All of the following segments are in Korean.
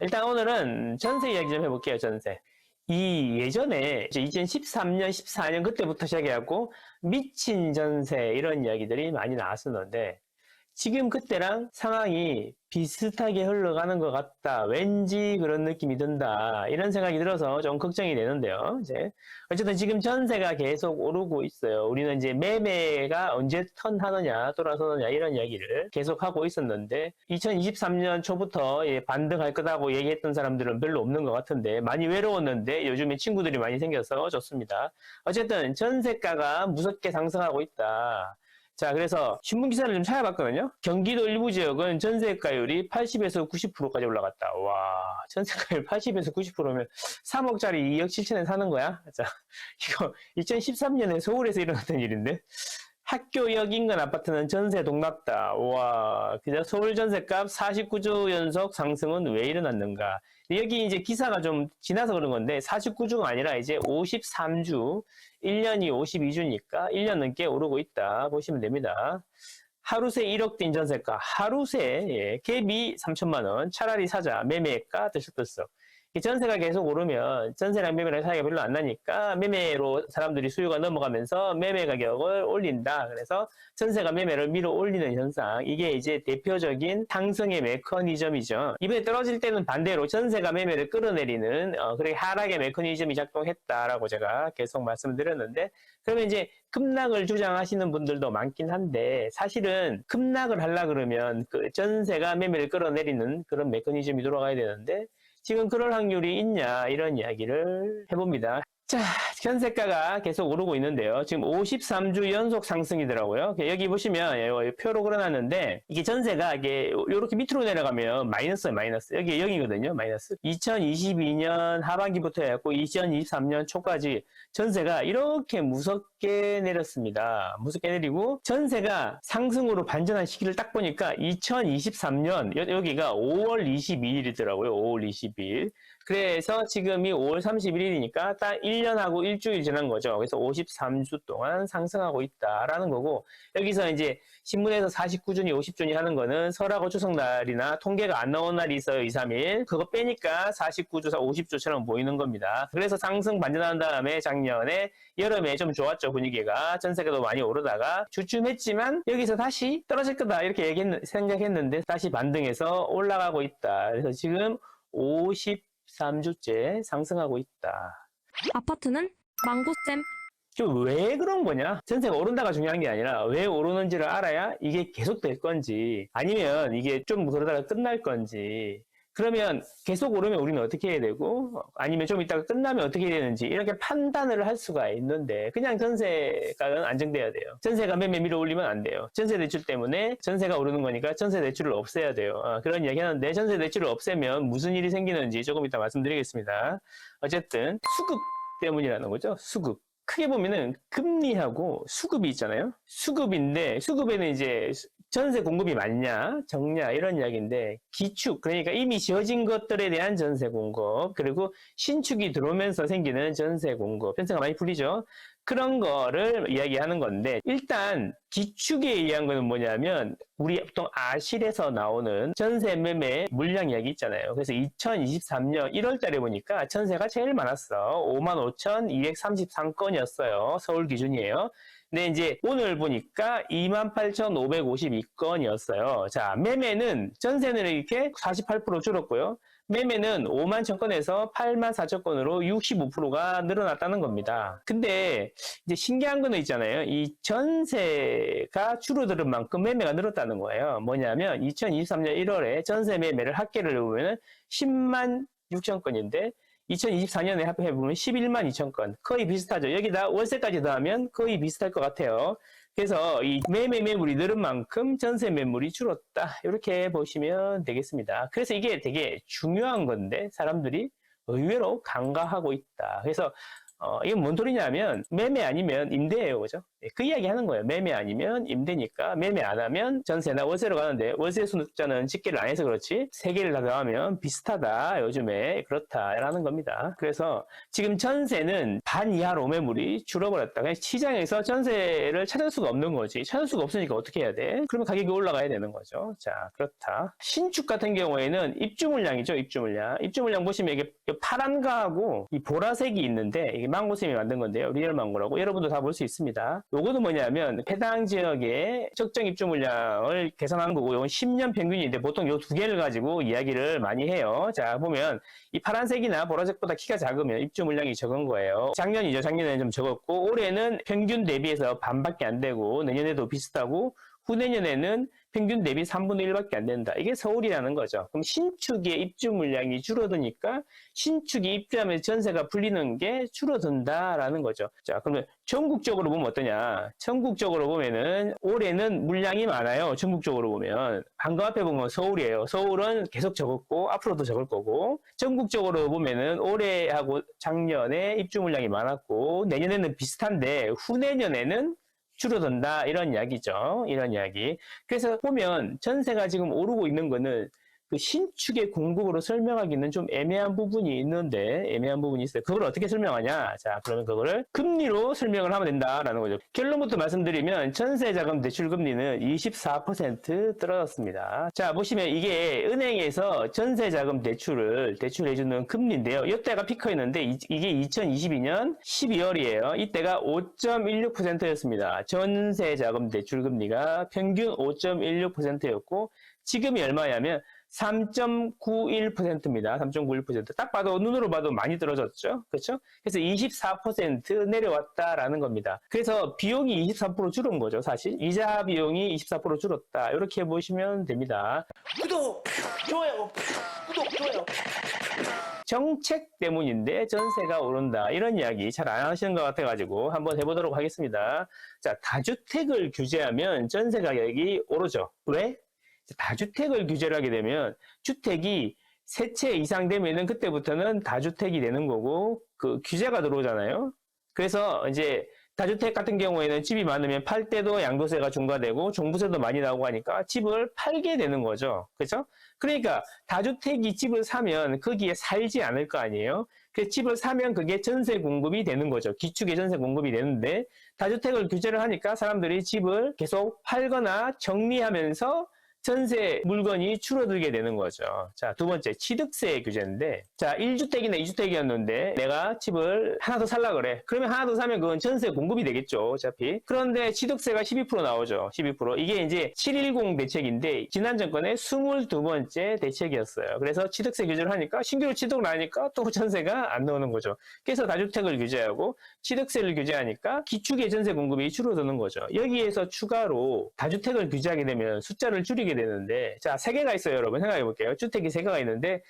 일단 오늘은 전세 이야기 좀 해볼게요, 전세. 이 예전에 이제 2013년, 14년 그때부터 시작해갖고 미친 전세 이런 이야기들이 많이 나왔었는데 지금 그때랑 상황이 비슷하게 흘러가는 것 같다. 왠지 그런 느낌이 든다. 이런 생각이 들어서 좀 걱정이 되는데요. 이제 어쨌든 지금 전세가 계속 오르고 있어요. 우리는 이제 매매가 언제 턴하느냐, 돌아서느냐 이런 이야기를 계속 하고 있었는데 2023년 초부터 반등할 거다고 얘기했던 사람들은 별로 없는 것 같은데 많이 외로웠는데 요즘에 친구들이 많이 생겨서 좋습니다. 어쨌든 전세가가 무섭게 상승하고 있다. 자, 그래서 신문 기사를 좀 찾아봤거든요. 경기도 일부 지역은 전세가율이 80에서 90%까지 올라갔다. 와, 전세가율 80에서 90%면 3억짜리 2억 7천에 사는 거야? 자, 이거 2013년에 서울에서 일어났던 일인데. 학교역 인근 아파트는 전세 동락다. 와, 그냥 서울 전세값 49주 연속 상승은 왜 일어났는가? 여기 이제 기사가 좀 지나서 그런 건데 49주가 아니라 이제 53주, 1년이 52주니까 1년 넘게 오르고 있다 보시면 됩니다. 하루새 1억 뛴 전세가, 하루새 갭이 3천만 원, 차라리 사자, 매매가 들썩들썩. 전세가 계속 오르면 전세랑 매매랑 차이가 별로 안 나니까 매매로 사람들이 수요가 넘어가면서 매매 가격을 올린다. 그래서 전세가 매매를 밀어 올리는 현상. 이게 이제 대표적인 상승의 메커니즘이죠. 이번에 떨어질 때는 반대로 전세가 매매를 끌어내리는 그렇게 하락의 메커니즘이 작동했다라고 제가 계속 말씀드렸는데 그러면 이제 급락을 주장하시는 분들도 많긴 한데 사실은 급락을 하려 그러면 그 전세가 매매를 끌어내리는 그런 메커니즘이 돌아가야 되는데 지금 그럴 확률이 있냐 이런 이야기를 해봅니다. 자, 전세가가 계속 오르고 있는데요. 지금 53주 연속 상승이더라고요. 여기 보시면 표로 그려놨는데 이게 전세가 이게 이렇게 밑으로 내려가면 마이너스예요, 마이너스. 여기 0이거든요, 마이너스. 2022년 하반기부터 해갖고 2023년 초까지 전세가 이렇게 무섭게 내렸습니다. 무섭게 내리고 전세가 상승으로 반전한 시기를 딱 보니까 2023년 여기가 5월 22일이더라고요. 5월 22일. 그래서 지금이 5월 31일이니까 딱 1년하고 일주일 지난 거죠. 그래서 53주 동안 상승하고 있다라는 거고 여기서 이제 신문에서 49주니 50주니 하는 거는 설하고 추석날이나 통계가 안 나온 날이 있어요. 2, 3일. 그거 빼니까 49주, 50주처럼 보이는 겁니다. 그래서 상승 반전한 다음에 작년에 여름에 좀 좋았죠. 분위기가. 전세가도 많이 오르다가 주춤했지만 여기서 다시 떨어질 거다 이렇게 생각했는데 다시 반등해서 올라가고 있다. 그래서 지금 53주째 상승하고 있다. 아파트는 망고쌤. 왜 그런 거냐? 전세가 오른다가 중요한 게 아니라 왜 오르는지를 알아야 이게 계속 될 건지 아니면 이게 좀 그러다가 끝날 건지 그러면 계속 오르면 우리는 어떻게 해야 되고 아니면 좀 이따가 끝나면 어떻게 해야 되는지 이렇게 판단을 할 수가 있는데 그냥 전세가는 안정돼야 돼요. 전세가 매매 밀어 올리면 안 돼요. 전세 대출 때문에 전세가 오르는 거니까 전세 대출을 없애야 돼요. 그런 이야기 하는데 전세 대출을 없애면 무슨 일이 생기는지 조금 이따 말씀드리겠습니다. 어쨌든 수급 때문이라는 거죠. 수급. 크게 보면은 금리하고 수급이 있잖아요. 수급인데 수급에는 이제 전세 공급이 많냐 적냐 이런 이야기인데 기축 그러니까 이미 지어진 것들에 대한 전세 공급 그리고 신축이 들어오면서 생기는 전세 공급 전세가 많이 풀리죠. 그런 거를 이야기하는 건데 일단 기축에 의한 거는 뭐냐면 우리 보통 아실에서 나오는 전세 매매 물량 이야기 있잖아요. 그래서 2023년 1월 달에 보니까 전세가 제일 많았어. 55,233건이었어요. 서울 기준이에요. 근데 이제 오늘 보니까 28,552건이었어요. 자, 매매는 전세는 이렇게 48% 줄었고요. 매매는 5만 1,000건에서 8만 4천 건으로 65%가 늘어났다는 겁니다. 근데 이제 신기한 거는 있잖아요. 이 전세가 줄어드는 만큼 매매가 늘었다는 거예요. 뭐냐면 2023년 1월에 전세 매매를 합계를 해보면 10만 6천 건인데 2024년에 합해보면 11만 2천 건. 거의 비슷하죠. 여기다 월세까지 더하면 거의 비슷할 것 같아요. 그래서 이 매매 매물이 늘은 만큼 전세 매물이 줄었다. 이렇게 보시면 되겠습니다. 그래서 이게 되게 중요한 건데 사람들이 의외로 간과하고 있다. 그래서 이건 뭔 소리냐면 매매 아니면 임대예요. 그죠? 그 이야기 하는 거예요. 매매 아니면 임대니까 매매 안 하면 전세나 월세로 가는데 월세 숫자는 집계를 안 해서 그렇지 세 개를 다 더하면 비슷하다. 요즘에 그렇다라는 겁니다. 그래서 지금 전세는 반 이하로 매물이 줄어버렸다. 그냥 시장에서 전세를 찾을 수가 없는 거지. 찾을 수가 없으니까 어떻게 해야 돼? 그러면 가격이 올라가야 되는 거죠. 자, 그렇다. 신축 같은 경우에는 입주 물량이죠. 입주 물량. 입주 물량 보시면 이게 파란 거하고 이 보라색이 있는데 이게 망고쌤이 만든 건데요. 리얼 망고라고 여러분도 다 볼 수 있습니다. 요거는 뭐냐면 해당 지역의 적정 입주 물량을 계산하는 거고 이건 10년 평균인데 보통 요 두 개를 가지고 이야기를 많이 해요. 자, 보면 이 파란색이나 보라색보다 키가 작으면 입주 물량이 적은 거예요. 작년이죠. 작년에는 좀 적었고 올해는 평균 대비해서 반밖에 안 되고 내년에도 비슷하고 후내년에는 평균 대비 3분의 1밖에 안 된다. 이게 서울이라는 거죠. 그럼 신축의 입주 물량이 줄어드니까 신축이 입주하면서 전세가 풀리는 게 줄어든다라는 거죠. 자, 그러면 전국적으로 보면 어떠냐? 전국적으로 보면은 올해는 물량이 많아요. 전국적으로 보면. 방금 앞에 보면 서울이에요. 서울은 계속 적었고 앞으로도 적을 거고 전국적으로 보면은 올해하고 작년에 입주 물량이 많았고 내년에는 비슷한데 후내년에는 줄어든다 이런 이야기죠. 이런 이야기. 그래서 보면 전세가 지금 오르고 있는 거는 그 신축의 공급으로 설명하기는 좀 애매한 부분이 있는데 애매한 부분이 있어요. 그걸 어떻게 설명하냐? 자, 그러면 그거를 금리로 설명을 하면 된다라는 거죠. 결론부터 말씀드리면 전세자금 대출 금리는 24% 떨어졌습니다. 자, 보시면 이게 은행에서 전세자금 대출을 대출해주는 금리인데요. 이때가 피크였는데 이게 2022년 12월이에요. 이때가 5.16%였습니다. 전세자금 대출 금리가 평균 5.16%였고 지금이 얼마냐면 3.91%입니다. 3.91%. 딱 봐도 눈으로 봐도 많이 떨어졌죠. 그렇죠? 그래서 24% 내려왔다라는 겁니다. 그래서 비용이 24% 줄은 거죠. 사실 이자 비용이 24% 줄었다. 이렇게 보시면 됩니다. 구독, 좋아요, 구독, 좋아요. 정책 때문인데 전세가 오른다. 이런 이야기 잘 안 하시는 것 같아가지고 한번 해보도록 하겠습니다. 자, 다주택을 규제하면 전세 가격이 오르죠. 왜? 다주택을 규제를 하게 되면 주택이 세 채 이상 되면은 그때부터는 다주택이 되는 거고 그 규제가 들어오잖아요. 그래서 이제 다주택 같은 경우에는 집이 많으면 팔 때도 양도세가 중과되고 종부세도 많이 나오고 하니까 집을 팔게 되는 거죠. 그렇죠? 그러니까 다주택이 집을 사면 거기에 살지 않을 거 아니에요. 그 집을 사면 그게 전세 공급이 되는 거죠. 기축의 전세 공급이 되는데 다주택을 규제를 하니까 사람들이 집을 계속 팔거나 정리하면서 전세 물건이 줄어들게 되는 거죠. 자, 두 번째, 취득세 규제인데, 자, 1주택이나 2주택이었는데, 내가 집을 하나 더 살라 그래. 그러면 하나 더 사면 그건 전세 공급이 되겠죠, 어차피. 그런데 취득세가 12% 나오죠, 12%. 이게 이제 710 대책인데, 지난 정권의 22번째 대책이었어요. 그래서 취득세 규제를 하니까, 신규로 취득을 하니까 또 전세가 안 나오는 거죠. 그래서 다주택을 규제하고, 취득세를 규제하니까, 기축의 전세 공급이 줄어드는 거죠. 여기에서 추가로 다주택을 규제하게 되면 숫자를 줄이게 되는데, 자, 세 개가 있어요, 여러분. 생각해 볼게요. 주택이 세 개가 있는데,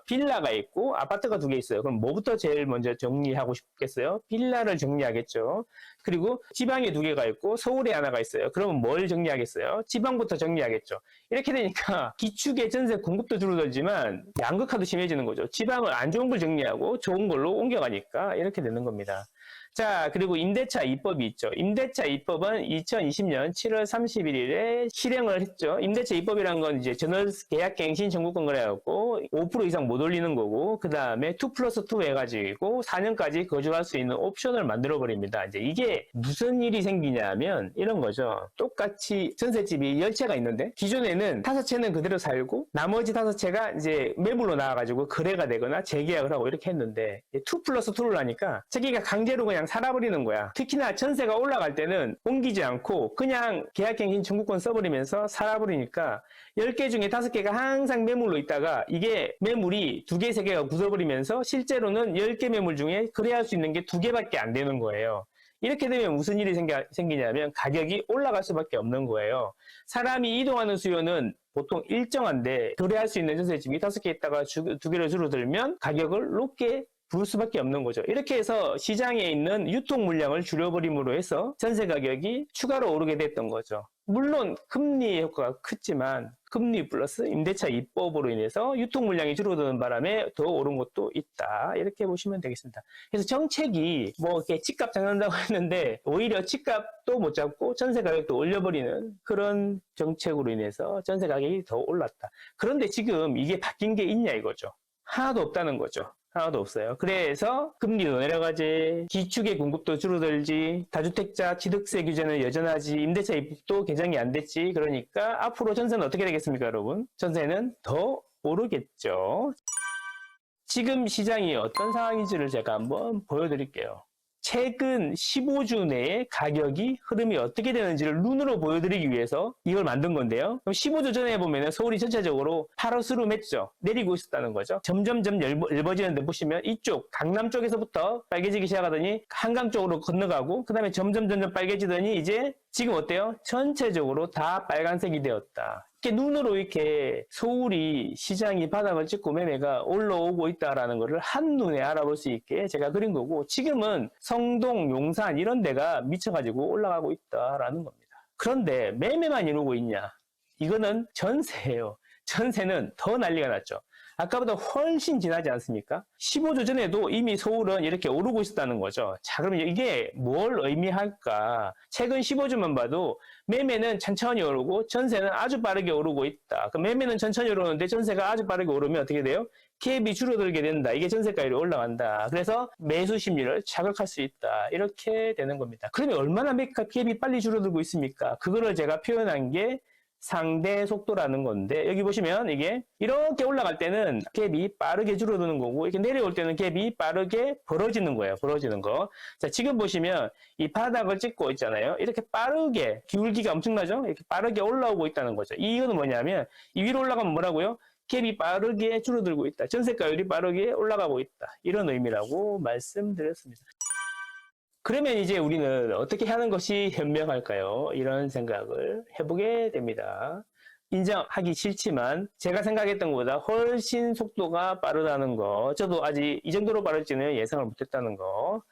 빌라가 있고, 아파트가 두 개 있어요. 그럼 뭐부터 제일 먼저 정리하고 싶겠어요? 빌라를 정리하겠죠. 그리고 지방에 두 개가 있고, 서울에 하나가 있어요. 그러면 뭘 정리하겠어요? 지방부터 정리하겠죠. 이렇게 되니까, 기축의 전세 공급도 줄어들지만, 양극화도 심해지는 거죠. 지방을 안 좋은 걸 정리하고, 좋은 걸로 옮겨가니까, 이렇게 되는 겁니다. 자, 그리고 임대차 입법이 있죠. 임대차 입법은 2020년 7월 31일에 실행을 했죠. 임대차 입법이란 건 이제 전월계약갱신 청구권 거래하고 5% 이상 못 올리는 거고, 그 다음에 2+2 해가지고 4년까지 거주할 수 있는 옵션을 만들어 버립니다. 이제 이게 무슨 일이 생기냐면 이런 거죠. 똑같이 전셋집이 10채가 있는데 기존에는 5채는 그대로 살고 나머지 5채가 이제 매물로 나와가지고 거래가 되거나 재계약을 하고 이렇게 했는데 2+2를 하니까 자기가 강제로 그냥 살아버리는 거야. 특히나 전세가 올라갈 때는 옮기지 않고 그냥 계약갱신 청구권 써버리면서 살아버리니까 10개 중에 5개가 항상 매물로 있다가 이게 매물이 2개, 3개가 굳어버리면서 실제로는 10개 매물 중에 거래할 수 있는 게 2개밖에 안 되는 거예요. 이렇게 되면 무슨 일이 생기냐면 가격이 올라갈 수밖에 없는 거예요. 사람이 이동하는 수요는 보통 일정한데 거래할 수 있는 전세집이 5개 있다가 2개로 줄어들면 가격을 높게 부를 수밖에 없는 거죠. 이렇게 해서 시장에 있는 유통 물량을 줄여버림으로 해서 전세 가격이 추가로 오르게 됐던 거죠. 물론 금리 효과가 크지만 금리 플러스 임대차 입법으로 인해서 유통 물량이 줄어드는 바람에 더 오른 것도 있다. 이렇게 보시면 되겠습니다. 그래서 정책이 뭐 이렇게 집값 잡는다고 했는데 오히려 집값도 못 잡고 전세 가격도 올려버리는 그런 정책으로 인해서 전세 가격이 더 올랐다. 그런데 지금 이게 바뀐 게 있냐 이거죠. 하나도 없다는 거죠. 하나도 없어요. 그래서 금리도 내려가지, 기축의 공급도 줄어들지, 다주택자 취득세 규제는 여전하지, 임대차 입법도 개정이 안 됐지. 그러니까 앞으로 전세는 어떻게 되겠습니까, 여러분? 전세는 더 오르겠죠. 지금 시장이 어떤 상황인지를 제가 한번 보여드릴게요. 최근 15주 내에 가격이 흐름이 어떻게 되는지를 눈으로 보여드리기 위해서 이걸 만든 건데요. 그럼 15주 전에 보면 서울이 전체적으로 파로스름했죠. 내리고 있었다는 거죠. 점점점 얇아지는데 보시면 이쪽 강남 쪽에서부터 빨개지기 시작하더니 한강 쪽으로 건너가고 그 다음에 점점 빨개지더니 이제 지금 어때요? 전체적으로 다 빨간색이 되었다. 이렇게 눈으로 이렇게 서울이 시장이 바닥을 찍고 매매가 올라오고 있다라는 것을 한눈에 알아볼 수 있게 제가 그린 거고 지금은 성동, 용산 이런 데가 미쳐가지고 올라가고 있다라는 겁니다. 그런데 매매만 이루고 있냐? 이거는 전세예요. 전세는 더 난리가 났죠. 아까보다 훨씬 지나지 않습니까? 15주 전에도 이미 서울은 이렇게 오르고 있었다는 거죠. 자, 그럼 이게 뭘 의미할까? 최근 15주만 봐도 매매는 천천히 오르고 전세는 아주 빠르게 오르고 있다. 그럼 매매는 천천히 오르는데 전세가 아주 빠르게 오르면 어떻게 돼요? 갭이 줄어들게 된다. 이게 전세가율이 올라간다. 그래서 매수 심리를 자극할 수 있다. 이렇게 되는 겁니다. 그러면 얼마나 갭이 빨리 줄어들고 있습니까? 그거를 제가 표현한 게 상대 속도라는 건데 여기 보시면 이게 이렇게 올라갈 때는 갭이 빠르게 줄어드는 거고 이렇게 내려올 때는 갭이 빠르게 벌어지는 거예요. 벌어지는 거. 자, 지금 보시면 이 바닥을 찍고 있잖아요. 이렇게 빠르게 기울기가 엄청나죠? 이렇게 빠르게 올라오고 있다는 거죠. 이거는 뭐냐면 이 위로 올라가면 뭐라고요? 갭이 빠르게 줄어들고 있다. 전세가율이 빠르게 올라가고 있다. 이런 의미라고 말씀드렸습니다. 그러면 이제 우리는 어떻게 하는 것이 현명할까요? 이런 생각을 해보게 됩니다. 인정하기 싫지만 제가 생각했던 것보다 훨씬 속도가 빠르다는 거, 저도 아직 이 정도로 빠를지는 예상을 못했다는 거,